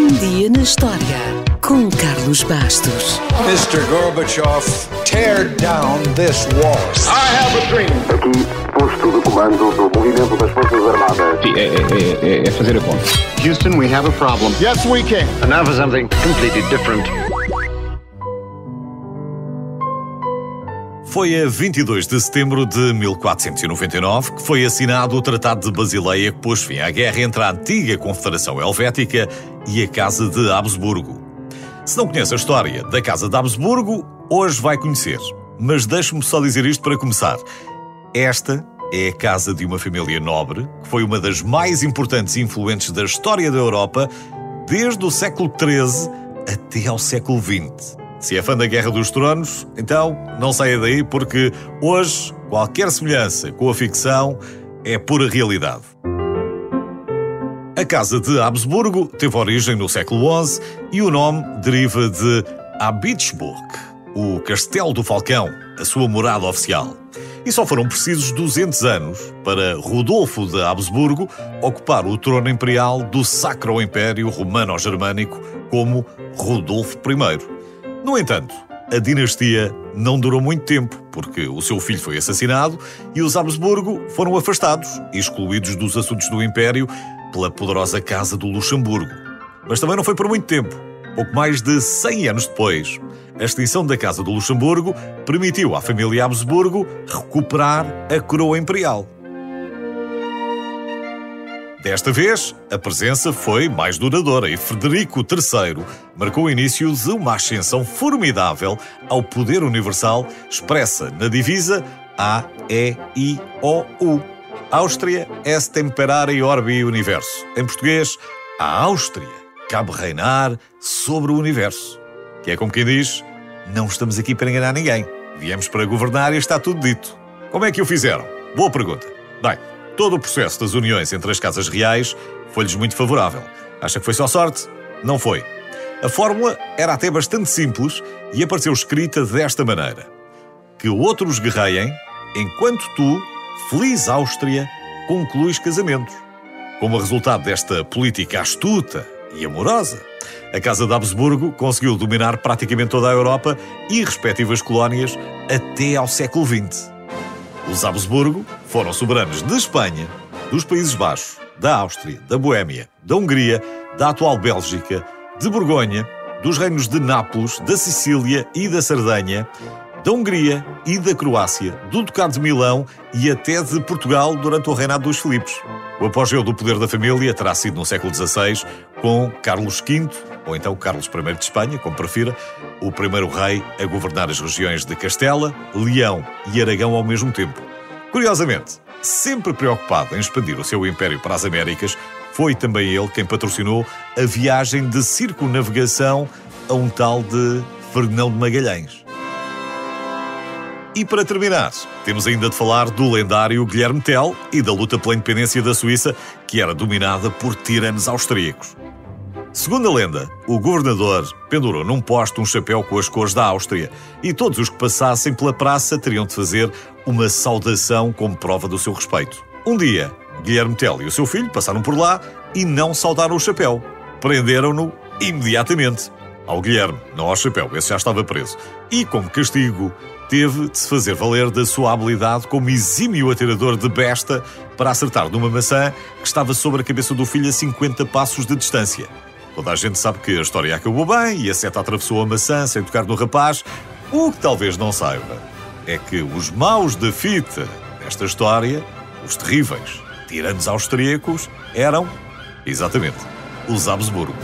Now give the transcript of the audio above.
Um dia na história com Carlos Bastos. Mr. Gorbachev, tear down this wall. I have a dream. Aqui, posto de comando do movimento das Forças Armadas. É fazer a conta. Houston, we have a problem. Yes, we can. And now for something completely different. Foi a 22 de setembro de 1499 que foi assinado o Tratado de Basileia que pôs fim à guerra entre a antiga Confederação Helvética e a Casa de Habsburgo. Se não conhece a história da Casa de Habsburgo, hoje vai conhecer. Mas deixe-me só dizer isto para começar. Esta é a casa de uma família nobre, que foi uma das mais importantes e influentes da história da Europa, desde o século XIII até ao século XX. Se é fã da Guerra dos Tronos, então não saia daí, porque hoje qualquer semelhança com a ficção é pura realidade. A Casa de Habsburgo teve origem no século XI e o nome deriva de Habitsburg, o Castelo do Falcão, a sua morada oficial. E só foram precisos 200 anos para Rodolfo de Habsburgo ocupar o trono imperial do Sacro Império Romano-Germânico como Rodolfo I. No entanto, a dinastia não durou muito tempo, porque o seu filho foi assassinado e os Habsburgo foram afastados e excluídos dos assuntos do Império pela poderosa Casa do Luxemburgo. Mas também não foi por muito tempo. Pouco mais de 100 anos depois, a extinção da Casa do Luxemburgo permitiu à família Habsburgo recuperar a coroa imperial. Desta vez, a presença foi mais duradoura e Frederico III marcou o início de uma ascensão formidável ao poder universal expressa na divisa A-E-I-O-U. Áustria est temperare orbi universo. Em português, a Áustria cabe reinar sobre o universo. Que é como quem diz, não estamos aqui para enganar ninguém. Viemos para governar e está tudo dito. Como é que o fizeram? Boa pergunta. Bem, todo o processo das uniões entre as casas reais foi-lhes muito favorável. Acha que foi só sorte? Não foi. A fórmula era até bastante simples e apareceu escrita desta maneira: que outros guerreiem, enquanto tu, feliz Áustria, concluis casamentos. Como resultado desta política astuta e amorosa, a Casa de Habsburgo conseguiu dominar praticamente toda a Europa e respectivas colónias até ao século XX. Os Habsburgo foram soberanos de Espanha, dos Países Baixos, da Áustria, da Boémia, da Hungria, da atual Bélgica, de Borgonha, dos reinos de Nápoles, da Sicília e da Sardenha, da Hungria e da Croácia, do Ducado de Milão e até de Portugal durante o reinado dos Filipes. O apogeu do poder da família terá sido no século XVI, com Carlos V, ou então Carlos I de Espanha, como prefira, o primeiro rei a governar as regiões de Castela, Leão e Aragão ao mesmo tempo. Curiosamente, sempre preocupado em expandir o seu império para as Américas, foi também ele quem patrocinou a viagem de circunnavegação a um tal de Fernão de Magalhães. E para terminar, temos ainda de falar do lendário Guilherme Tell e da luta pela independência da Suíça, que era dominada por tiranos austríacos. Segundo a lenda, o governador pendurou num poste um chapéu com as cores da Áustria e todos os que passassem pela praça teriam de fazer uma saudação como prova do seu respeito. Um dia, Guilherme Tell e o seu filho passaram por lá e não saudaram o chapéu. Prenderam-no imediatamente. Ao Guilherme, não ao chapéu, esse já estava preso. E, como castigo, teve de se fazer valer da sua habilidade como exímio atirador de besta para acertar numa maçã que estava sobre a cabeça do filho a 50 passos de distância. Toda a gente sabe que a história acabou bem e a seta atravessou a maçã sem tocar no rapaz. O que talvez não saiba é que os maus da fita desta história, os terríveis tiranos austríacos, eram, exatamente, os Habsburgo.